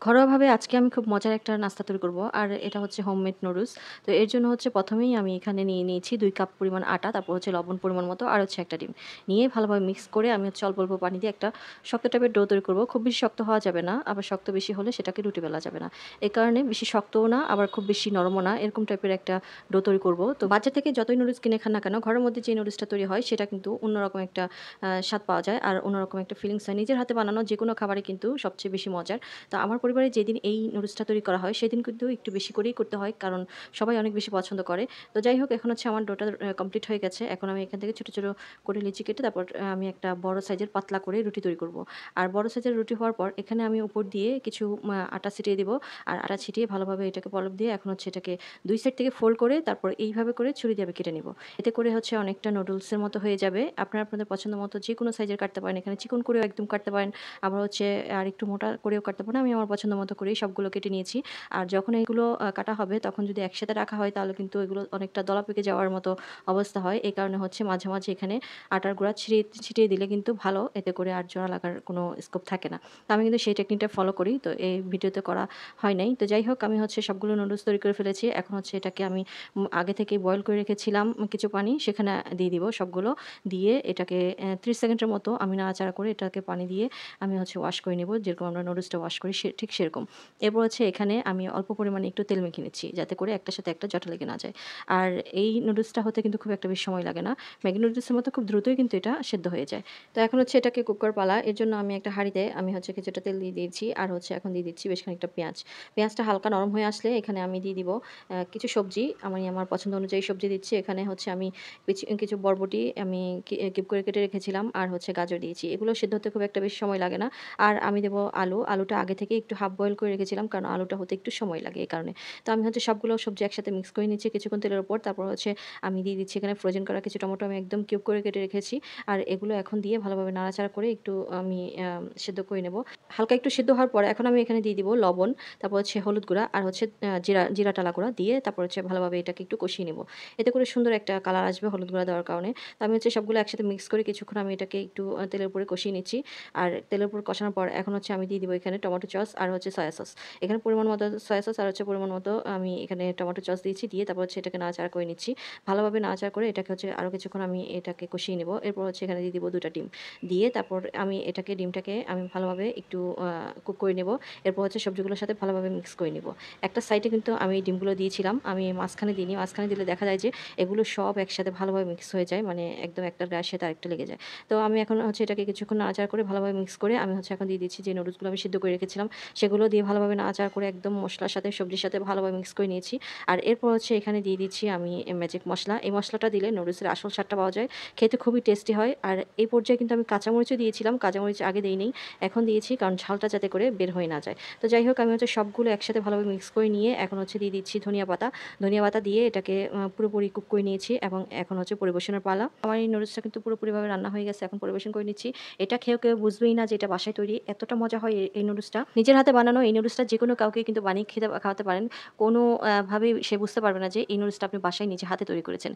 ঘরোয়াভাবে আজকে আমি খুব মজার একটা নাস্তা তৈরি করব। আর এটা হচ্ছে হোমমেড নুডলস। তো এর জন্য হচ্ছে ১ম এই আমি এখানে নিয়ে নিয়েছি ২ কাপ পরিমাণ আটা, তারপর হচ্ছে লবণ পরিমাণ মতো আর হচ্ছে ১ টা ডিম। নিয়ে ভালোভাবে মিক্স করে আমি হচ্ছে অল্প, অল্প পানি দিয়ে একটা শক্ত টাইপের ডো তৈরি করব। খুব বেশি শক্ত হওয়া যাবে না, আবার শক্ত বেশি হলে সেটাকে রুটি বেলা যাবে না। এ কারণে বেশি শক্তও না, আবার খুব বেশি নরমও না, এরকম টাইপের একটা ডো তৈরি করব। তো বাজার থেকে যতই নুডলস কিনে খান না কেন, ঘরের মধ্যে যে নুডলসটা তৈরি হয় সেটা কিন্তু অন্যরকম একটা স্বাদ পাওয়া যায় আর অন্যরকম একটা ফিলিংস হয়। নিজের হাতে বানানো যেকোনো খাবারই কিন্তু সবচেয়ে বেশি মজার। তো আমার পরিবারে যেদিন এই নুডলসটা তৈরি করা হয় সেদিন কিন্তু একটু বেশি করেই করতে হয়, কারণ সবাই অনেক বেশি পছন্দ করে। তো যাই হোক, এখন হচ্ছে আমার ডোটা কমপ্লিট হয়ে গেছে। এখন আমি এখান থেকে ছোট, ছোট করে লিচি কেটে তারপর আমি একটা বড় সাইজের পাতলা করে রুটি তৈরি করব। আর বড় সাইজের রুটি হওয়ার পর এখানে আমি উপর দিয়ে কিছু আটা ছিটিয়ে দিব। আর আটা ছিটিয়ে ভালোভাবে এটাকে পলপ দিয়ে এখন হচ্ছে এটাকে ২ সাইড থেকে ফোল্ড করে তারপর এইভাবে করে ছুরি দিয়ে আমি কেটে নিব। এতে করে হচ্ছে অনেকটা নুডলসের মতো হয়ে যাবে। আপনারা আপনাদের পছন্দ মতো যেকোনো সাইজের কাটতে পারেন। এখানে চিকন করেও একদম কাটতে পারেন। আবার হচ্ছে আরেকটু মোটা করেও কাটতে পারেন। আমি আমার পছন্দ মতো করেই সবগুলো কেটে নিয়েছি। আর যখন এগুলো কাটা হবে তখন যদি একসাথে রাখা হয় তাহলে কিন্তু এগুলো অনেকটা দলা পেকে যাওয়ার মতো অবস্থা হয়। এই কারণে হচ্ছে মাঝে, মাঝে এখানে আটার গুঁড়া ছিটিয়ে দিলে কিন্তু ভালো। এতে করে আর জোড়া লাগার কোনো স্কোপ থাকে না। তো আমি কিন্তু সেই টেকনিকটা ফলো করি। তো এই ভিডিওতে করা হয় নাই। তো যাই হোক, আমি হচ্ছে সবগুলো নুডলস তৈরি করে ফেলেছি। এখন হচ্ছে এটাকে আমি আগে থেকেই বয়েল করে রেখেছিলাম কিছু পানি, সেখানে দিয়ে দিব সবগুলো। দিয়ে এটাকে ৩০ সেকেন্ডের মতো আমি নাড়াচাড়া করে এটাকে পানি দিয়ে আমি হচ্ছে ওয়াশ করে নিব। যেরকম আমরা নুডলসটা ওয়াশ করি ঠিক সেরকম। এরপর হচ্ছে এখানে আমি অল্প পরিমাণে একটু তেল মেখে নিচ্ছি, যাতে করে একটার সাথে একটা জটা লেগে না যায়। আর এই নুডলসটা হতে কিন্তু খুব একটা বেশি সময় লাগে না। ম্যাগি নুডলসের মতো খুব দ্রুতই কিন্তু এটা সেদ্ধ হয়ে যায়। তো এখন হচ্ছে এটাকে কুক করার পালা। এর জন্য আমি একটা হাঁড়িতে আমি হচ্ছে কিছুটা তেল দিয়ে দিয়েছি। আর হচ্ছে এখন দিয়ে দিচ্ছি বেশ খানিকটা পেঁয়াজ। পেঁয়াজটা হালকা নরম হয়ে আসলে এখানে আমি দিয়ে দিব কিছু সবজি। আমি আমার পছন্দ অনুযায়ী সবজি দিচ্ছি। এখানে হচ্ছে আমি কিছু বরবটি আমি কিউব করে কেটে রেখেছিলাম আর হচ্ছে গাজর দিয়েছি। এগুলো সেদ্ধ হতে খুব একটা বেশি সময় লাগে না। আর আমি দেবো আলু। আলুটা আগে থেকে একটু হাফ বয়েল করে রেখেছিলাম, কারণ আলুটা হতে একটু সময় লাগে এই কারণে। তো আমি হচ্ছে সবগুলো সবজি একসাথে মিক্স করে নিচ্ছি কিছুক্ষণ তেলের উপর। তারপর হচ্ছে আমি দিয়ে দিচ্ছি এখানে ফ্রোজেন করা কিছু টমেটো, আমি একদম কিউব করে কেটে রেখেছি। আর এগুলো এখন দিয়ে ভালোভাবে নাড়াচাড়া করে একটু আমি সেদ্ধ করে নেব। হালকা একটু সিদ্ধ হওয়ার পরে এখন আমি এখানে দিয়ে দিব লবণ, তারপর হচ্ছে হলুদ গুঁড়া আর হচ্ছে জিরা টালা গুঁড়া দিয়ে তারপর হচ্ছে ভালোভাবে এটাকে একটু কষিয়ে নেব। এতে করে সুন্দর একটা কালার আসবে হলুদ গুঁড়া দেওয়ার কারণে। তো আমি হচ্ছে সবগুলো একসাথে মিক্স করে কিছুক্ষণ আমি এটাকে একটু তেলের উপরে কষিয়ে নিচ্ছি। আর তেলের উপর কষানোর পর এখন হচ্ছে আমি দিয়ে দিব এখানে টমেটো সস আর হচ্ছে সয়া সস। এখানে পরিমাণ মতো সয়া সস আর হচ্ছে পরিমাণ মতো আমি এখানে টমেটো সস দিয়েছি। দিয়ে তারপর হচ্ছে এটাকে নাড়াচাড়া করে নিচ্ছি। ভালোভাবে নাড়াচাড়া করে এটাকে হচ্ছে আরও কিছুক্ষণ আমি এটাকে কষিয়ে নেব। এরপর হচ্ছে এখানে দিয়ে দিব ২ টা ডিম। দিয়ে তারপর আমি ডিমটাকে আমি ভালোভাবে একটু কুক করে নেব। এরপর হচ্ছে সবজিগুলোর সাথে ভালোভাবে মিক্স করে নিব। একটা সাইডে কিন্তু আমি ডিমগুলো দিয়েছিলাম। আমি মাঝখানে দিইনি। মাঝখানে দিলে দেখা যায় যে এগুলো সব একসাথে ভালোভাবে মিক্স হয়ে যায়। মানে একদম একটার গায়ের সাথে আরেকটা লেগে যায়। তো আমি এখন হচ্ছে এটাকে কিছুক্ষণ নাড়াচাড়া করে ভালোভাবে মিক্স করে আমি হচ্ছে এখন দিয়ে দিচ্ছি যে নুডলসগুলো আমি সিদ্ধ করে রেখেছিলাম, সেগুলো দিয়ে ভালোভাবে নাড়াচাড়া করে একদম মসলার সাথে সবজির সাথে ভালোভাবে মিক্স করে নিয়েছি। আর এরপর হচ্ছে এখানে দিয়ে দিচ্ছি আমি ম্যাজিক মসলা। এই মসলাটা দিলে নুডলসের আসল স্বাদটা পাওয়া যায়। খেতে খুবই টেস্টি হয়। আর এই পর্যায়ে কিন্তু আমি কাঁচামরিচও দিয়েছিলাম। কাঁচামরিচ আগে দেইনি, এখন দিয়েছি কারণ ঝালটা যাতে করে বের হয়ে না যায়। তো যাই হোক, আমি হচ্ছে সবগুলো একসাথে ভালোভাবে মিক্স করে নিয়ে এখন হচ্ছে দিয়ে দিচ্ছি ধনিয়া পাতা। ধনিয়া পাতা দিয়ে এটাকে পুরোপুরি কুক করে নিয়েছি এবং এখন হচ্ছে পরিবেশনের পালা। আমার এই নুডলসটা কিন্তু পুরোপুরিভাবে রান্না হয়ে গেছে। এখন পরিবেশন করে নিচ্ছি। এটা খেয়েও কেউ বুঝবেই না যে এটা বাসায় তৈরি। এতটা মজা হয় এই নুডলসটা। নিজের হাতে বানানো এই নুডলসটা যেকোনো কাউকে কিন্তু বানিয়ে খাওয়াতে পারেন। কোনো ভাবেই সে বুঝতে পারবে না যে এই নুডলসটা আপনি বাসায় নিজে হাতে তৈরি করেছেন।